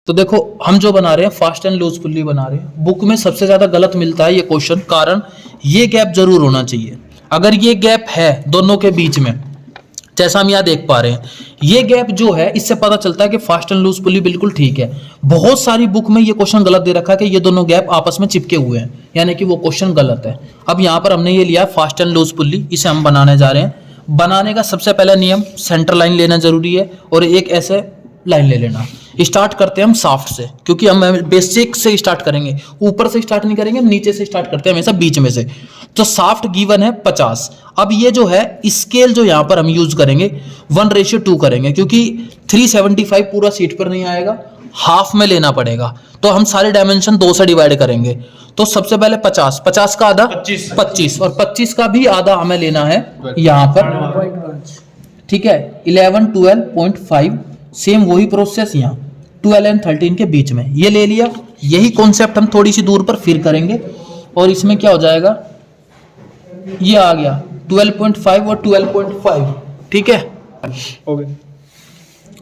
तो देखो हम जो बना रहे हैं फास्ट एंड लूज पुल्ली बना रहे हैं, बुक में सबसे ज्यादा गलत मिलता है ये क्वेश्चन, कारण ये गैप जरूर होना चाहिए। अगर ये गैप है दोनों के बीच में, जैसा हम यहाँ देख पा रहे हैं, ये गैप जो है इससे पता चलता है कि फास्ट एंड लूज पुल्ली बिल्कुल ठीक है। बहुत सारी बुक में ये क्वेश्चन गलत दे रखा है कि ये दोनों गैप आपस में चिपके हुए हैं, यानी कि वो क्वेश्चन गलत है। अब यहाँ पर हमने ये लिया फास्ट एंड लूज पुल्ली, इसे हम बनाने जा रहे हैं। बनाने का सबसे पहला नियम, सेंटर लाइन लेना जरूरी है और एक ऐसे लाइन ले लेना। स्टार्ट करते हैं हम साफ्ट से, क्योंकि हम बेसिक से स्टार्ट करेंगे, ऊपर से स्टार्ट नहीं करेंगे, नीचे से स्टार्ट करते हैं हमेशा बीच में से। तो साफ्ट गिवन है 50। अब ये जो है स्केल जो यहां पर हम यूज करेंगे 1:2 करेंगे, क्योंकि 375 पूरा सीट पर नहीं आएगा, हाफ में लेना पड़ेगा। तो हम सारे डायमेंशन 2 से डिवाइड करेंगे। तो सबसे पहले 50 का आधा 25 और 25 का भी आधा हमें लेना है यहां पर, ठीक है। 11 12.5 सेम वही प्रोसेस यहाँ 12 एंड 13 के बीच में ये ले लिया। यही कॉन्सेप्ट हम थोड़ी सी दूर पर फिर करेंगे और इसमें क्या हो जाएगा, ये आ गया 12.5 और 12.5, ठीक है। ओके,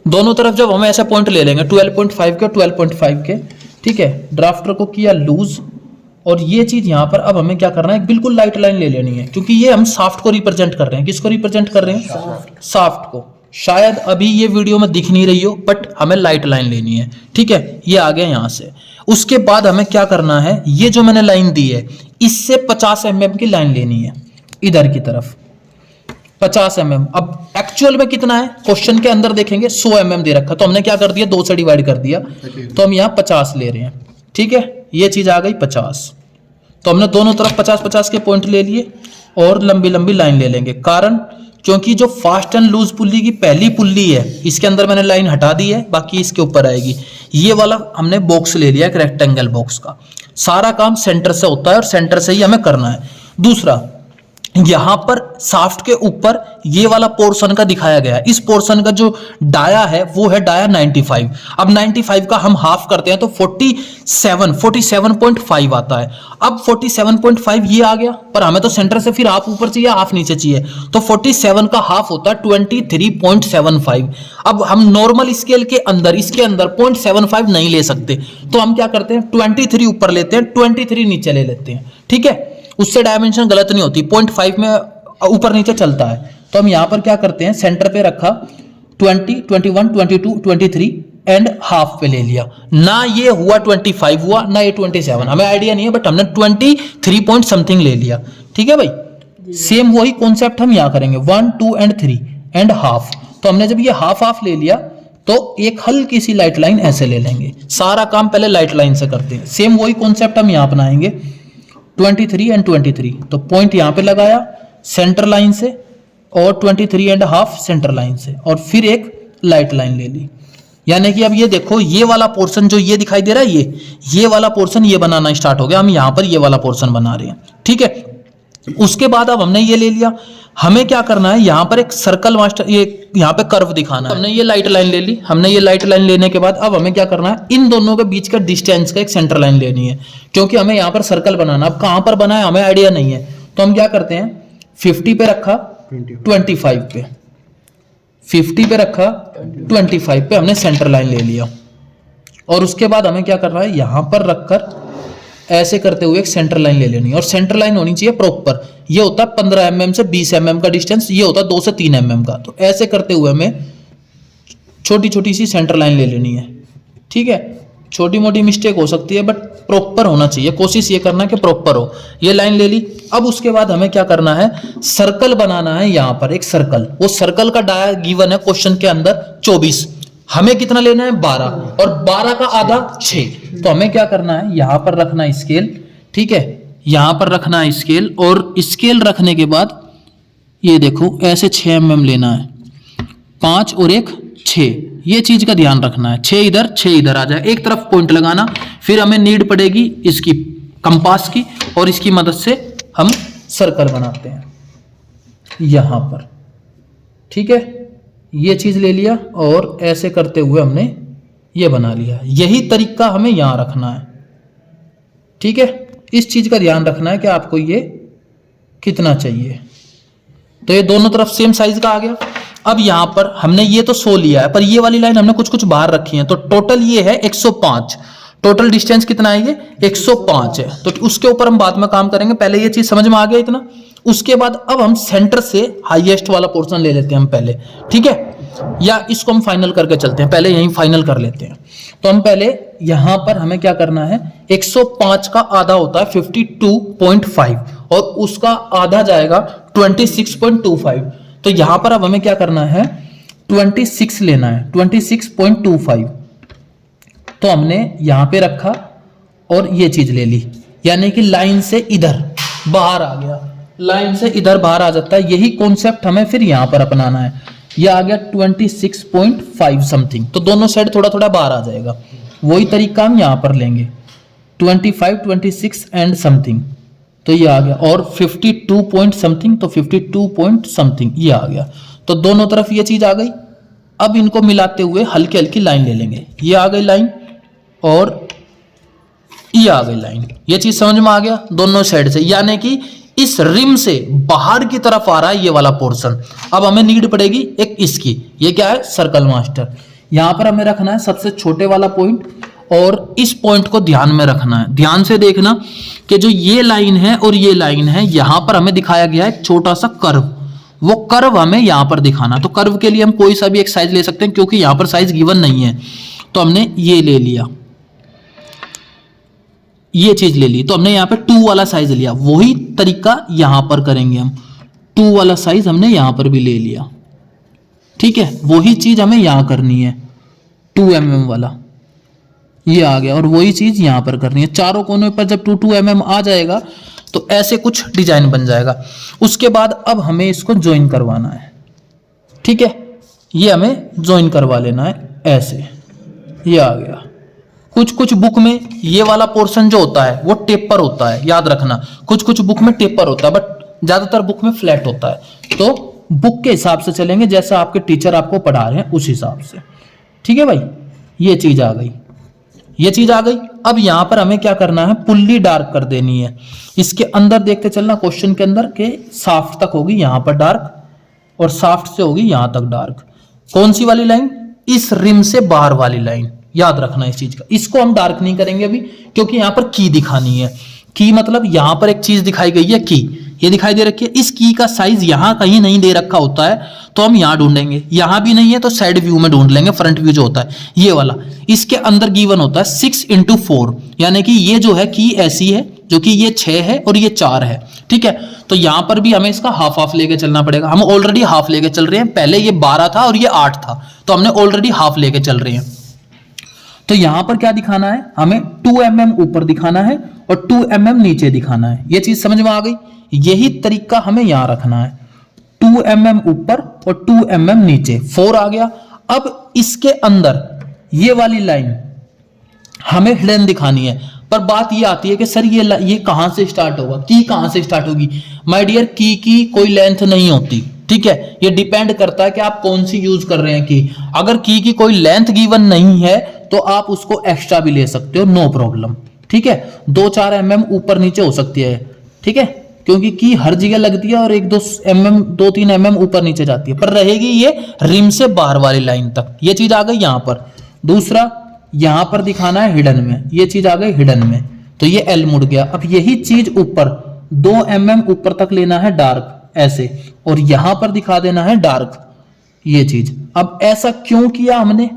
दोनों तरफ जब हम ऐसे पॉइंट ले लेंगे 12.5 के 12.5 के, ठीक है। ड्राफ्टर को किया लूज और ये चीज यहाँ पर अब हमें क्या करना है, बिल्कुल लाइट लाइन ले लेनी है, क्योंकि ये हम साफ्ट को रिप्रेजेंट कर रहे हैं। किसको रिप्रेजेंट कर रहे हैं? साफ्ट को। शायद अभी ये वीडियो में दिख नहीं रही हो, बट हमें लाइट लाइन लेनी है, ठीक है। ये आ गया यहां से। उसके बाद हमें क्या करना है, ये जो मैंने लाइन दी है इससे 50 mm की लाइन लेनी है इधर की तरफ, 50 mm। अब एक्चुअल में कितना है क्वेश्चन के अंदर देखेंगे 100 mm दे रखा, तो हमने क्या कर दिया 2 से डिवाइड कर दिया, तो हम यहाँ 50 ले रहे हैं, ठीक है। ये चीज आ गई 50। तो हमने दोनों तरफ 50-50 के पॉइंट ले लिए और लंबी लंबी लाइन ले लेंगे, कारण क्योंकि जो फास्ट एंड लूज पुल्ली की पहली पुल्ली है इसके अंदर मैंने लाइन हटा दी है, बाकी इसके ऊपर आएगी। ये वाला हमने बॉक्स ले लिया, एक रेक्टेंगल बॉक्स का। सारा काम सेंटर से होता है और सेंटर से ही हमें करना है। दूसरा, यहां पर साफ्ट के ऊपर ये वाला पोर्शन का दिखाया गया है, इस पोर्शन का जो डाया है वो है डाया 95। अब 95 का हम हाफ करते हैं तो 47.5 आता है। अब 47.5 ये आ गया, पर हमें तो सेंटर से फिर हाफ ऊपर चाहिए हाफ नीचे चाहिए, तो 47 का हाफ होता है 23.75। अब हम नॉर्मल स्केल के अंदर इसके अंदर 0.75 नहीं ले सकते, तो हम क्या करते हैं 23 ऊपर लेते हैं, 23 नीचे ले लेते हैं, ठीक है। उससे डायमेंशन गलत नहीं होती, 0.5 में ऊपर नीचे चलता है। तो हम यहां पर क्या करते हैं, सेंटर पे रखा 20, 21, 22, 23 एंड हाफ पे ले लिया। ना ये हुआ 25 हुआ, ना ये 27, हमें आइडिया नहीं है, बट हमने 23 पॉइंट समथिंग ले लिया, ठीक है भाई। सेम वही कॉन्सेप्ट हम यहां करेंगे 1, 2 एंड 3 एंड हाफ। तो हमने जब ये हाफ हाफ ले लिया तो एक हल्की सी लाइट लाइन ऐसे ले लेंगे। सारा काम पहले लाइट लाइन से करते हैं। सेम वही कॉन्सेप्ट हम यहां अपनाएंगे 23 एंड 23। तो पॉइंट यहां पे लगाया सेंटर लाइन से और 23 एंड हाफ सेंटर लाइन से, और फिर एक लाइट लाइन ले ली। यानी कि अब ये देखो, ये वाला पोर्शन जो ये दिखाई दे रहा है, ये वाला पोर्शन ये बनाना स्टार्ट हो गया। हम यहां पर ये वाला पोर्शन बना रहे हैं, ठीक है। उसके बाद अब हमने ये ले लिया, हमें क्या करना है, यहां पर एक सर्कल मास्टर, ये यहां पे कर्व दिखाना है। हमने ये लाइट लाइन ले ली। हमने ये लाइट लाइन लेने के बाद अब हमें क्या करना है, इन दोनों के बीच का डिस्टेंस का एक सेंटर लाइन लेनी है, क्योंकि हमें यहां पर सर्कल बनाना। अब कहां पर बना है हमें आइडिया नहीं है, तो हम क्या करते हैं 50 पे रखा 25 पे, 50 पे रखा 25 पे हमने सेंटर लाइन ले लिया। और उसके बाद हमें क्या करना है, यहां पर रखकर ऐसे करते हुए एक सेंटर लाइन ले लेनी है, और सेंटर लाइन होनी चाहिए प्रॉपर। ये होता है 15 mm से 20 mm का डिस्टेंस, ये होता है 2 से 3 mm का। तो ऐसे करते हुए हमें छोटी छोटी सी सेंटर लाइन ले लेनी है, ठीक है। छोटी मोटी मिस्टेक हो सकती है, बट प्रॉपर होना चाहिए। कोशिश ये करना है कि प्रॉपर हो। ये लाइन ले ली। अब उसके बाद हमें क्या करना है, सर्कल बनाना है। यहां पर एक सर्कल, वो सर्कल का डाया गिवन है क्वेश्चन के अंदर 24, हमें कितना लेना है 12, और 12 का आधा 6। तो हमें क्या करना है, यहां पर रखना है स्केल, ठीक है। यहां पर रखना है स्केल, और स्केल रखने के बाद ये देखो ऐसे 6 mm लेना है, 5 और 1 6। ये चीज का ध्यान रखना है, 6 इधर आ जाए, एक तरफ पॉइंट लगाना। फिर हमें नीड पड़ेगी इसकी कंपास की, और इसकी मदद से हम सर्कल बनाते हैं यहां पर, ठीक है। ये चीज ले लिया और ऐसे करते हुए हमने ये बना लिया। यही तरीका हमें यहां रखना है, ठीक है। इस चीज का ध्यान रखना है कि आपको ये कितना चाहिए। तो ये दोनों तरफ सेम साइज का आ गया। अब यहां पर हमने ये तो 100 लिया है, पर ये वाली लाइन हमने कुछ कुछ बाहर रखी है, तो टोटल ये है 105। टोटल डिस्टेंस कितना है, ये 105 है। तो उसके ऊपर हम बाद में काम करेंगे, पहले ये चीज समझ में आ गया इतना। उसके बाद अब हम सेंटर से हाईएस्ट वाला पोर्शन ले लेते हैं हम पहले, ठीक है, या इसको हम फाइनल करके चलते हैं, पहले यहीं फाइनल कर लेते हैं। तो हम पहले यहां पर हमें क्या करना है, 105 का आधा होता है 52.5 और उसका आधा जाएगा 26.25। तो यहां पर अब हमें क्या करना है, 26 लेना है, 26.25। तो हमने यहां पे रखा और ये चीज ले ली, यानी कि लाइन से इधर बाहर आ गया, लाइन से इधर बाहर आ जाता है। यही कॉन्सेप्ट हमें फिर यहां पर अपनाना है। ये आ गया 26.5 समथिंग, तो दोनों साइड थोड़ा थोड़ा बाहर आ जाएगा। वही तरीका हम यहां पर लेंगे, 25, 26 एंड समथिंग, तो ये आ गया। और 52 पॉइंट समथिंग, तो 52 पॉइंट समथिंग ये आ गया। तो दोनों तरफ ये चीज आ गई। अब इनको मिलाते हुए हल्की हल्की लाइन ले लेंगे। ये आ गई लाइन और ये आ गई लाइन। ये चीज समझ में आ गया दोनों साइड से, यानी कि इस रिम से बाहर की तरफ आ रहा है ये वाला पोर्शन। अब हमें नीड पड़ेगी एक इसकी, ये क्या है, सर्कल मास्टर। यहां पर हमें रखना है सबसे छोटे वाला पॉइंट और इस पॉइंट को ध्यान में रखना है। ध्यान से देखना कि जो ये लाइन है और ये लाइन है, यहां पर हमें दिखाया गया है एक छोटा सा कर्व, वो कर्व हमें यहां पर दिखाना। तो कर्व के लिए हम कोई सा भी एक साइज ले सकते हैं, क्योंकि यहां पर साइज गिवन नहीं है। तो हमने ये ले लिया, ये चीज ले ली, तो हमने यहां पे 2 वाला साइज लिया। वही तरीका यहां पर करेंगे हम, 2 वाला साइज हमने यहां पर भी ले लिया, ठीक है। वही चीज हमें यहां करनी है, 2 mm वाला ये आ गया, और वही चीज यहां पर करनी है। चारों कोनों पर जब 2 mm आ जाएगा तो ऐसे कुछ डिजाइन बन जाएगा। उसके बाद अब हमें इसको ज्वाइन करवाना है, ठीक है। ये हमें ज्वाइन करवा लेना है ऐसे, ये आ गया। कुछ कुछ बुक में ये वाला पोर्शन जो होता है वो टेपर होता है, याद रखना। कुछ कुछ बुक में टेपर होता है, बट ज्यादातर बुक में फ्लैट होता है। तो बुक के हिसाब से चलेंगे, जैसा आपके टीचर आपको पढ़ा रहे हैं उस हिसाब से, ठीक है भाई। ये चीज आ गई, ये चीज आ गई। अब यहां पर हमें क्या करना है, पुल्ली डार्क कर देनी है। इसके अंदर देखते चलना क्वेश्चन के अंदर के साफ्ट तक होगी यहां पर डार्क, और साफ्ट से होगी यहां तक डार्क। कौन सी वाली लाइन, इस रिम से बाहर वाली लाइन, याद रखना इस चीज का। इसको हम डार्क नहीं करेंगे अभी, क्योंकि यहां पर की दिखानी है। की मतलब यहां पर एक चीज दिखाई गई है, की ये दिखाई दे रखी है। इस की का साइज यहां कहीं नहीं दे रखा होता है, तो हम यहां ढूंढेंगे। यहां भी नहीं है तो साइड व्यू में ढूंढ लेंगे, फ्रंट व्यू जो होता है ये वाला। इसके अंदर गिवन होता है 6x4, यानी कि ये जो है की ऐसी है जो कि ये 6 है और ये 4 है, ठीक है। तो यहां पर भी हमें इसका हाफ हाफ लेके चलना पड़ेगा। हम ऑलरेडी हाफ लेके चल रहे हैं, पहले ये 12 था और ये 8 था, तो हमने ऑलरेडी हाफ लेके चल रहे हैं। तो यहां पर क्या दिखाना है, हमें 2 mm ऊपर दिखाना है और 2 mm नीचे दिखाना है। ये चीज समझ में आ गई। यही तरीका हमें यहां रखना है, 2 mm ऊपर और 2 mm नीचे, 4 आ गया। अब इसके अंदर ये वाली लाइन हमें हिडन दिखानी है, पर बात ये आती है कि सर ये कहां से स्टार्ट होगा, की कहां से स्टार्ट होगी। माय डियर, की कोई लेंथ नहीं होती, ठीक है। ये डिपेंड करता है कि आप कौन सी यूज कर रहे हैं की। अगर की कोई लेंथ गिवन नहीं है तो आप उसको एक्स्ट्रा भी ले सकते हो, नो प्रॉब्लम, ठीक है। 2-4 mm ऊपर नीचे हो सकती है, ठीक है, क्योंकि की हर जगह लगती है और 2-3 mm ऊपर नीचे जाती है, पर रहेगी ये रिम से बाहर वाली लाइन तक। ये चीज आ गई यहां पर। दूसरा, यहां पर दिखाना है हिडन में, ये चीज आ गई हिडन में, तो ये एल मुड़ गया। अब यही चीज ऊपर 2 mm ऊपर तक लेना है डार्क ऐसे, और यहां पर दिखा देना है डार्क, ये चीज। अब ऐसा क्यों किया हमने,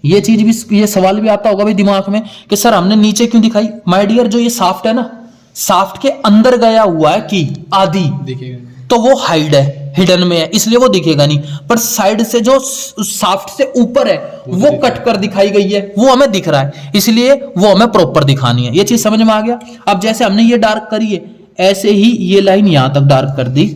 ये चीज भी, ये सवाल भी आता होगा भाई दिमाग में कि सर हमने नीचे क्यों दिखाई। माय डियर, जो ये साफ्ट है ना, साफ्ट के अंदर गया हुआ है की आधी दिखेगा, तो वो हाइड है, हिडन में है, इसलिए वो दिखेगा नहीं। पर साइड से जो साफ्ट से ऊपर है वो कट कर दिखाई गई है, वो हमें दिख रहा है, इसलिए वो हमें प्रॉपर दिखानी है। ये चीज समझ में आ गया। अब जैसे हमने ये डार्क करी है, ऐसे ही ये लाइन यहां तक डार्क कर दी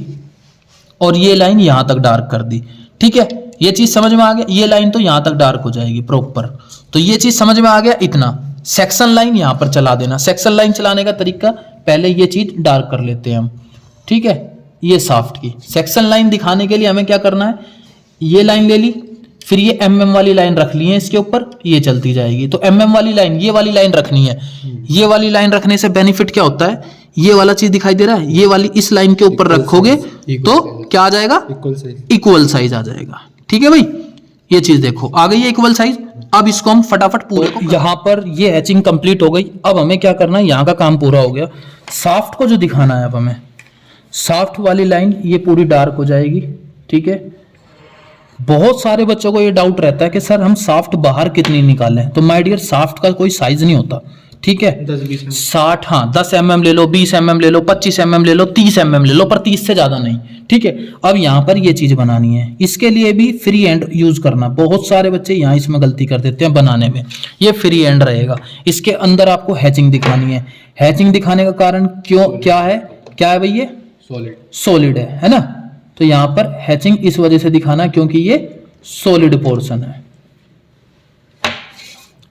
और ये लाइन यहां तक डार्क कर दी, ठीक है। ये चीज समझ में आ गया। ये लाइन तो यहां तक डार्क हो जाएगी प्रॉपर, तो ये चीज समझ में आ गया। इतना सेक्शन लाइन यहां पर चला देना। सेक्शन लाइन चलाने का तरीका, पहले ये चीज डार्क कर लेते हैं हम, ठीक है। ये साफ्ट की सेक्शन लाइन दिखाने के लिए हमें क्या करना है, ये लाइन ले ली, फिर ये mm वाली लाइन रख ली है इसके ऊपर, ये चलती जाएगी। तो mm वाली लाइन, ये वाली लाइन रखनी है। ये वाली लाइन रखने से बेनिफिट क्या होता है, ये वाला चीज दिखाई दे रहा है, ये वाली इस लाइन के ऊपर रखोगे तो क्या आ जाएगा, इक्वल साइज आ जाएगा। ठीक है भाई, ये चीज देखो आ गई है इक्वल साइज। अब इसको हम फटाफट पूरे को, यहाँ पर ये हैचिंग कंप्लीट हो गई। अब हमें क्या करना है, यहाँ का काम पूरा हो गया। शाफ्ट को जो दिखाना है अब हमें, शाफ्ट वाली लाइन ये पूरी डार्क हो जाएगी, ठीक है। बहुत सारे बच्चों को ये डाउट रहता है कि सर हम शाफ्ट बाहर कितनी निकालें, तो माय डियर शाफ्ट का कोई साइज नहीं होता, ठीक है। 60, हाँ 10 mm ले लो, 20 mm ले लो, 25 mm ले लो, 30 mm ले लो, पर 30 से ज्यादा नहीं, ठीक है। अब यहाँ पर ये चीज बनानी है, इसके लिए भी फ्री एंड यूज करना। बहुत सारे बच्चे यहाँ इसमें गलती कर देते हैं बनाने में। ये फ्री एंड रहेगा, इसके अंदर आपको हैचिंग दिखानी है। हैचिंग दिखाने का कारण क्यों, क्या है भाई, ये सॉलिड है ना। तो यहाँ पर हैचिंग इस वजह से दिखाना क्योंकि ये सॉलिड पोर्शन है,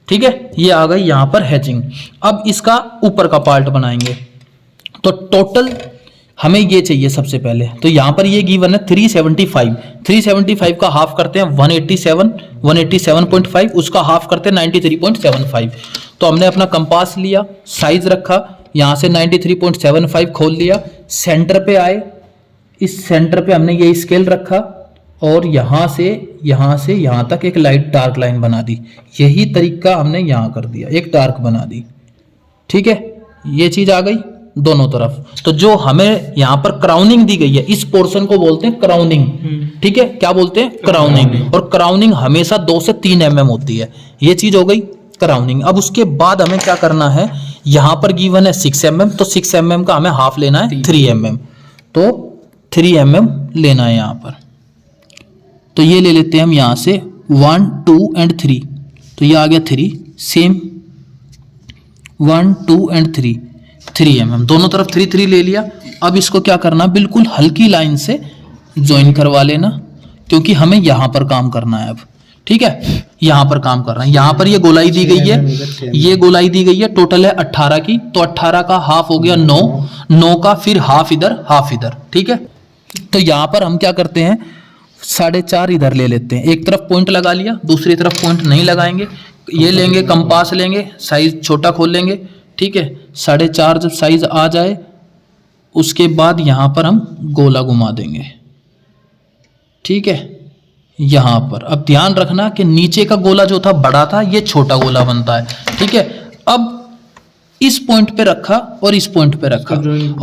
ठीक है। ये आ गई यहाँ पर हैचिंग। अब इसका ऊपर का पार्ट बनाएंगे, तो टोटल हमें ये चाहिए सबसे पहले। तो यहाँ पर ये गिवन है 375 का हाफ करते हैं 187.5, उसका हाफ करते हैं 93.75। तो हमने अपना कंपास लिया, साइज रखा, यहाँ से 93.75 खोल लिया, सेंटर पे आए, इस सेंटर पे हमने ये स्केल रखा और यहाँ से यहाँ तक एक लाइट डार्क लाइन बना दी। यही तरीका हमने यहाँ कर दिया, एक डार्क बना दी, ठीक है। ये चीज आ गई दोनों तरफ। तो जो हमें यहाँ पर क्राउनिंग दी गई है, इस पोर्शन को बोलते हैं क्राउनिंग, ठीक है। क्या बोलते हैं, क्राउनिंग। और क्राउनिंग हमेशा 2 से 3 mm होती है। ये चीज हो गई क्राउनिंग। अब उसके बाद हमें क्या करना है, यहाँ पर गिवन है 6 mm, तो 6 mm का हमें हाफ लेना है 3 mm, तो 3 mm लेना है यहाँ पर। तो ये ले लेते हैं हम यहाँ से 1, 2 and 3, तो ये आ गया 3, सेम 1, 2 and 3 mm, दोनों तरफ 3 ले लिया। अब इसको क्या करना, बिल्कुल हल्की लाइन से ज्वाइन करवा लेना, क्योंकि हमें यहाँ पर काम करना है अब, ठीक है। यहाँ पर काम करना है, यहाँ पर ये गोलाई दी गई है, ये गोलाई दी गई है, टोटल है 18 की, तो 18 का हाफ हो गया 9 का, फिर हाफ इधर, ठीक है। तो यहाँ पर हम क्या करते हैं, 4.5 इधर ले लेते हैं। एक तरफ पॉइंट लगा लिया, दूसरी तरफ पॉइंट नहीं लगाएंगे। ये लेंगे कंपास लेंगे, साइज छोटा खोल लेंगे, ठीक है। 4.5 जब साइज आ जाए, उसके बाद यहाँ पर हम गोला घुमा देंगे, ठीक है। यहाँ पर अब ध्यान रखना कि नीचे का गोला जो था बड़ा था, ये छोटा गोला बनता है, ठीक है। अब इस पॉइंट पे रखा और इस पॉइंट पे रखा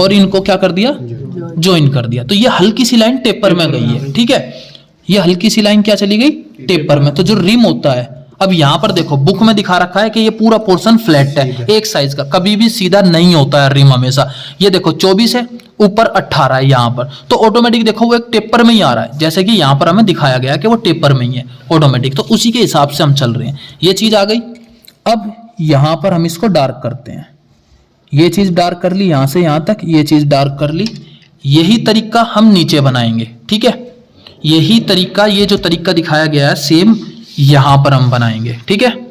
और इनको क्या कर दिया, ज्वाइन कर दिया। तो ये हल्की सी लाइन टेपर में गई है, ठीक है। ये हल्की सी लाइन क्या चली गई, टेपर में। तो जो रिम होता है, अब यहाँ पर देखो बुक में दिखा रखा है कि ये पूरा पोर्शन फ्लैट है, एक साइज का, कभी भी सीधा नहीं होता है रिम हमेशा। ये देखो 24 है, ऊपर 18 है यहाँ पर, तो ऑटोमेटिक देखो वो एक टेपर में ही आ रहा है, जैसे कि यहाँ पर हमें दिखाया गया कि वो टेपर में ही है ऑटोमेटिक। तो उसी के हिसाब से हम चल रहे हैं। ये चीज आ गई। अब यहाँ पर हम इसको डार्क करते हैं, ये चीज डार्क कर ली, यहाँ से यहाँ तक ये चीज डार्क कर ली। यही तरीका हम नीचे बनाएंगे, ठीक है। यही तरीका, ये जो तरीका दिखाया गया है सेम यहां पर हम बनाएंगे, ठीक है।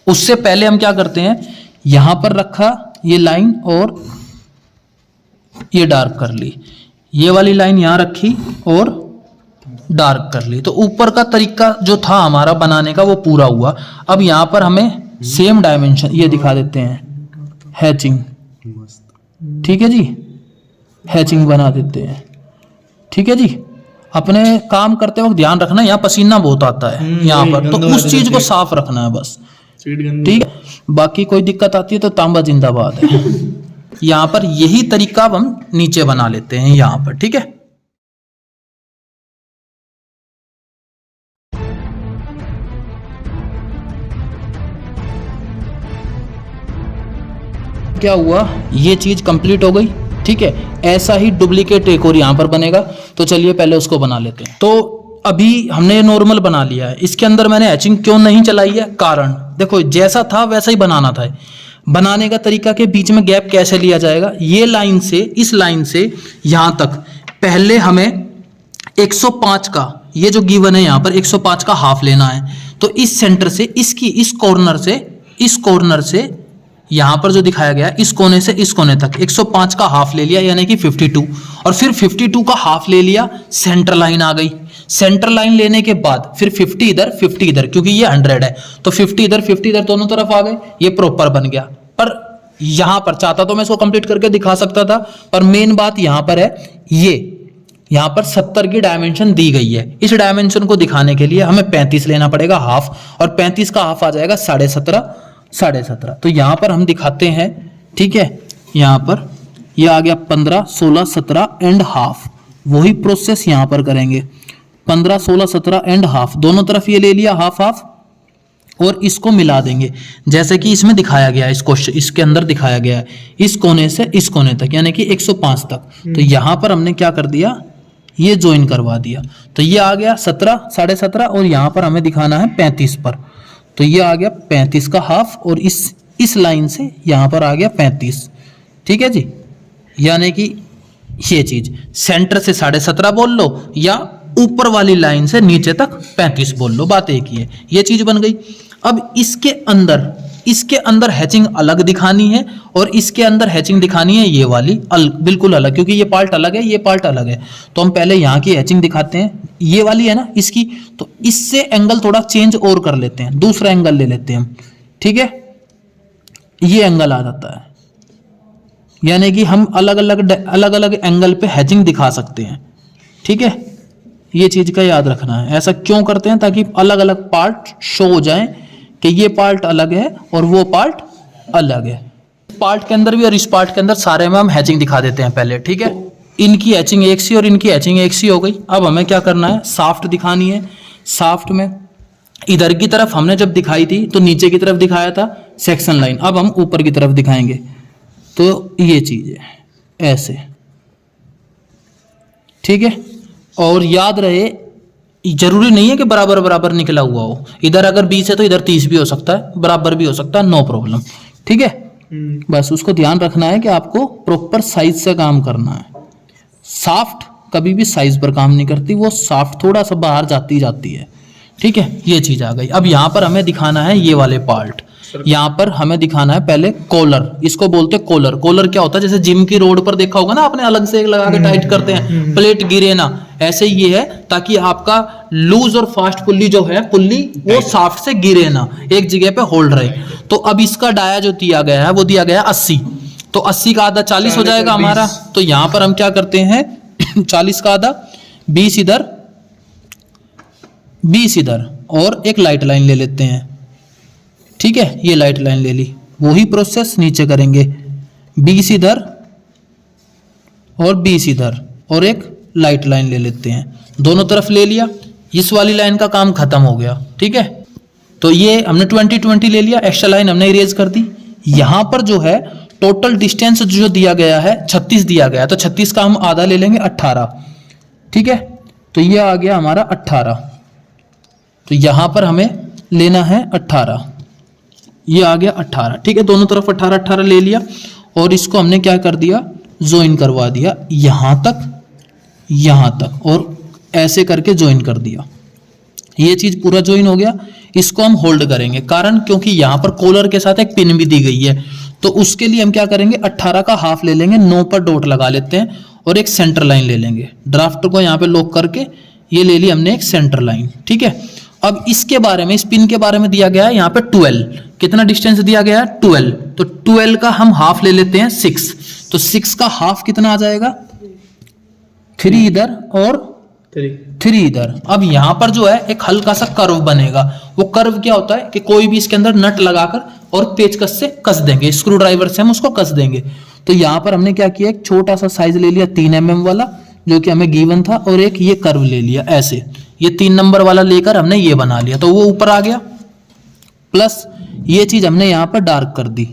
उससे पहले हम क्या करते हैं, यहां पर रखा ये लाइन और ये डार्क कर ली, ये वाली लाइन यहां रखी और डार्क कर ली। तो ऊपर का तरीका जो था हमारा बनाने का वो पूरा हुआ। अब यहां पर हमें सेम डायमेंशन ये दिखा देते हैं, हैचिंग, ठीक है जी, हैचिंग बना देते हैं, ठीक है जी। अपने काम करते वक्त ध्यान रखना, यहाँ पसीना बहुत आता है यहाँ पर, तो उस चीज को साफ रखना है बस, ठीक है। बाकी कोई दिक्कत आती है तो तांबा जिंदाबाद है। यहाँ पर यही तरीका हम नीचे बना लेते हैं यहाँ पर, ठीक है। क्या हुआ, ये चीज कंप्लीट हो गई, ठीक है। ऐसा ही डुप्लीकेट एक और यहाँ पर बनेगा, तो चलिए पहले उसको बना लेते हैं। तो अभी हमने नॉर्मल बना लिया है, इसके अंदर मैंने हैचिंग क्यों नहीं चलाई है, कारण देखो जैसा था वैसा ही बनाना था। बनाने का तरीका के बीच में गैप कैसे लिया जाएगा, ये लाइन से इस लाइन से यहाँ तक पहले हमें 105 का, ये जो गिवन है यहाँ पर 105 का हाफ लेना है। तो इस सेंटर से इसकी इस कॉर्नर से यहां पर जो दिखाया गया है, इस कोने से इस कोने तक 105 का हाफ ले लिया, यानी कि 52, और फिर 52 का हाफ ले लिया, सेंटर लाइन आ गई। सेंटर लाइन लेने के बाद फिर 50 इधर, क्योंकि ये 100 है, तो 50 इधर दोनों तरफ आ गए, ये प्रॉपर बन गया। पर यहां पर चाहता तो मैं इसको कंप्लीट करके दिखा सकता था, पर मेन बात यहां पर है, यहाँ पर 70 की डायमेंशन दी गई है। इस डायमेंशन को दिखाने के लिए हमें 35 लेना पड़ेगा हाफ, और 35 का हाफ आ जाएगा 17.5। तो यहाँ पर हम दिखाते हैं, ठीक है, यहाँ पर ये आ गया 15, 16, 17 एंड हाफ। वही प्रोसेस यहाँ पर करेंगे, 15, 16, 17 एंड हाफ, दोनों तरफ ये ले लिया हाफ हाफ, और इसको मिला देंगे जैसे कि इसमें दिखाया गया है, इस क्वेश्चन इसके अंदर दिखाया गया है, इस कोने से इस कोने तक, यानी कि 105 तक। तो यहाँ पर हमने क्या कर दिया, ये ज्वाइन करवा दिया। तो ये आ गया 17, 17.5, और यहाँ पर हमें दिखाना है 35 पर। तो ये आ गया 35 का हाफ, और इस लाइन से यहाँ पर आ गया 35। ठीक है जी, यानी कि ये चीज सेंटर से 17.5 बोल लो, या ऊपर वाली लाइन से नीचे तक 35 बोल लो, बात एक ही है। ये चीज बन गई। अब इसके अंदर हैचिंग अलग दिखानी है, और इसके अंदर हैचिंग दिखानी है ये वाली बिल्कुल अलग, क्योंकि ये पार्ट अलग है, ये पार्ट अलग है। तो हम पहले यहाँ की हैचिंग दिखाते हैं, ये वाली है ना इसकी, तो इससे एंगल थोड़ा चेंज और कर लेते हैं, दूसरा एंगल ले लेते हैं हम, ठीक है, ये एंगल आ जाता है, यानी कि हम अलग अलग एंगल पे हैचिंग दिखा सकते हैं। ठीक है, ये चीज का याद रखना है। ऐसा क्यों करते हैं, ताकि अलग अलग पार्ट शो हो जाए कि ये पार्ट अलग है और वो पार्ट अलग है। पार्ट के अंदर भी और इस पार्ट के अंदर सारे में हम हैचिंग दिखा देते हैं पहले। ठीक है, इनकी हैचिंग एक सी और इनकी हैचिंग एक सी हो गई। अब हमें क्या करना है, साफ्ट दिखानी है। साफ्ट में इधर की तरफ हमने जब दिखाई थी तो नीचे की तरफ दिखाया था सेक्शन लाइन, अब हम ऊपर की तरफ दिखाएंगे। तो ये चीज है ऐसे, ठीक है। और याद रहे, जरूरी नहीं है कि बराबर बराबर निकला हुआ हो, इधर अगर 20 है तो इधर 30 भी हो सकता है, बराबर भी हो सकता है, नो प्रॉब्लम। ठीक है, बस उसको ध्यान रखना है कि आपको प्रॉपर साइज से काम करना है। साफ्ट कभी भी साइज पर काम नहीं करती, वो साफ्ट थोड़ा सा बाहर जाती है। ठीक है, ये चीज आ गई। अब यहाँ पर हमें दिखाना है ये वाले पार्ट, यहाँ पर हमें दिखाना है पहले कॉलर, इसको बोलते हैं कॉलर। कॉलर क्या होता है, जैसे जिम की रोड पर देखा होगा ना आपने, अलग से एक लगा के टाइट करते हैं, प्लेट गिरे ना, ऐसे ये है ताकि आपका लूज और फास्ट पुल्ली जो है, पुल्ली वो साफ्ट से गिरे ना, एक जगह पे होल्ड रहे। तो अब इसका डाया जो दिया गया है वो दिया गया है 80, तो 80 का आधा 40 हो जाएगा हमारा। तो यहाँ पर हम क्या करते हैं 40 का आधा 20 इधर 20 इधर, और एक लाइट लाइन ले लेते हैं। ठीक है, ये लाइट लाइन ले ली, वही प्रोसेस नीचे करेंगे, 20 इधर और 20 इधर, और एक लाइट लाइन ले लेते हैं, दोनों तरफ ले लिया। इस वाली लाइन का काम खत्म हो गया। ठीक है, तो ये हमने 20 ले लिया, एक्स्ट्रा लाइन हमने इरेज कर दी। यहां पर जो है टोटल डिस्टेंस जो दिया गया है 36 दिया गया है, तो 36 का हम आधा ले लेंगे 18। ठीक है, तो ये आ गया हमारा 18, तो यहां पर हमें लेना है 18, ये आ गया 18। ठीक है, दोनों तरफ 18 ले लिया, और इसको हमने क्या कर दिया, ज्वाइन करवा दिया यहां तक, और ऐसे करके ज्वाइन कर दिया। ये चीज पूरा ज्वाइन हो गया। इसको हम होल्ड करेंगे, कारण क्योंकि यहां पर कॉलर के साथ एक पिन भी दी गई है, तो उसके लिए हम क्या करेंगे 18 का हाफ ले लेंगे, 9 पर डॉट लगा लेते हैं, और एक सेंटर लाइन ले लेंगे। ड्राफ्ट को यहाँ पे लॉक करके ये ले ली हमने एक सेंटर लाइन। ठीक है, अब इसके बारे में, इस पिन के बारे में दिया गया है यहाँ पे 12, कितना डिस्टेंस दिया गया है 12, तो 12 का हम हाफ ले लेते हैं 6, तो 6 का हाफ कितना आ जाएगा 3 इधर और 3 इधर। अब यहाँ पर जो है एक हल्का सा कर्व बनेगा, वो कर्व क्या होता है कि कोई भी इसके अंदर नट लगाकर और पेचकस से कस देंगे, स्क्रू ड्राइवर से हम उसको कस देंगे। तो यहाँ पर हमने क्या किया, एक छोटा सा साइज ले लिया 3 mm वाला, जो कि हमें गिवन था, और एक ये कर्व ले लिया ऐसे, ये 3 नंबर वाला लेकर हमने ये बना लिया, तो वो ऊपर आ गया। प्लस ये चीज हमने यहाँ पर डार्क कर दी,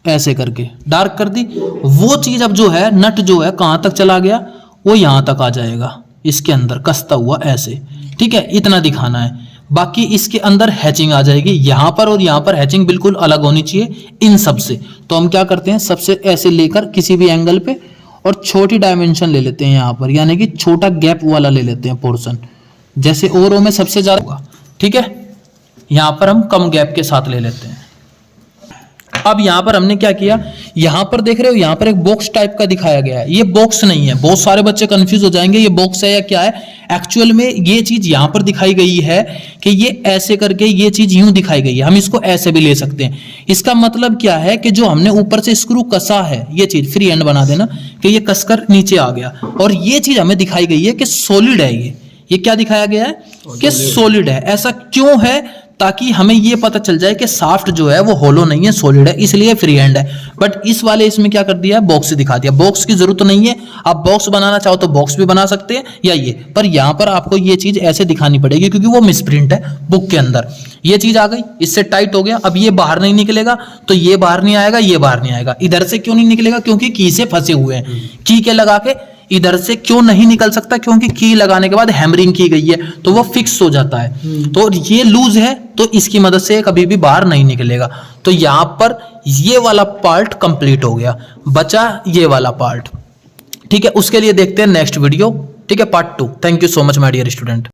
ऐसे करके डार्क कर दी। वो चीज अब जो है नट जो है कहां तक चला गया, वो यहां तक आ जाएगा, इसके अंदर कसता हुआ ऐसे। ठीक है, इतना दिखाना है। बाकी इसके अंदर हैचिंग आ जाएगी, यहां पर और यहां पर हैचिंग बिल्कुल अलग होनी चाहिए इन सब से। तो हम क्या करते हैं, सबसे ऐसे लेकर किसी भी एंगल पे, और छोटी डायमेंशन ले लेते हैं यहाँ पर, यानी कि छोटा गैप वाला ले लेते हैं पोर्शन, जैसे ओरो में सबसे ज्यादा होगा। ठीक है, यहाँ पर हम कम गैप के साथ ले लेते हैं। अब यहाँ पर हमने क्या किया, यहाँ पर देख रहे हो, यहाँ पर एक बॉक्स टाइप का दिखाया गया है, ये बॉक्स नहीं है। बहुत सारे बच्चे कंफ्यूज हो जाएंगे ये बॉक्स है या क्या है। एक्चुअल में ये चीज यहाँ पर दिखाई गई है कि ये ऐसे करके ये चीज यूं दिखाई गई है, हम इसको ऐसे भी ले सकते हैं। इसका मतलब क्या है कि जो हमने ऊपर से स्क्रू कसा है, ये चीज फ्री एंड बना देना कि ये कसकर नीचे आ गया, और ये चीज हमें दिखाई गई है कि सॉलिड है। ये क्या दिखाया गया है कि सॉलिड है। ऐसा क्यों है? ताकि हमें ये पता चल जाए कि शाफ्ट जो है वो होलो नहीं है, सॉलिड है, इसलिए फ्री हैंड है। बट इस वाले इसमें क्या कर दिया, बॉक्स दिखा दिया। बॉक्स की जरूरत नहीं है, आप बॉक्स बनाना चाहो तो बॉक्स भी बना सकते हैं या ये, पर यहां पर आपको ये चीज ऐसे दिखानी पड़ेगी क्योंकि वो मिसप्रिंट है बुक के अंदर। ये चीज आ गई, इससे टाइट हो गया। अब ये बाहर नहीं निकलेगा, तो ये बाहर नहीं आएगा, ये बाहर नहीं आएगा। इधर से क्यों नहीं निकलेगा? क्योंकि की से फंसे हुए हैं। की के लगा के इधर से क्यों नहीं निकल सकता? क्योंकि की लगाने के बाद हैमरिंग की गई है, तो वो फिक्स हो जाता है। तो ये लूज है, तो इसकी मदद से कभी भी बाहर नहीं निकलेगा। तो यहां पर ये वाला पार्ट कंप्लीट हो गया, बचा ये वाला पार्ट। ठीक है, उसके लिए देखते हैं नेक्स्ट वीडियो। ठीक है, part 2। Thank you so much my dear student.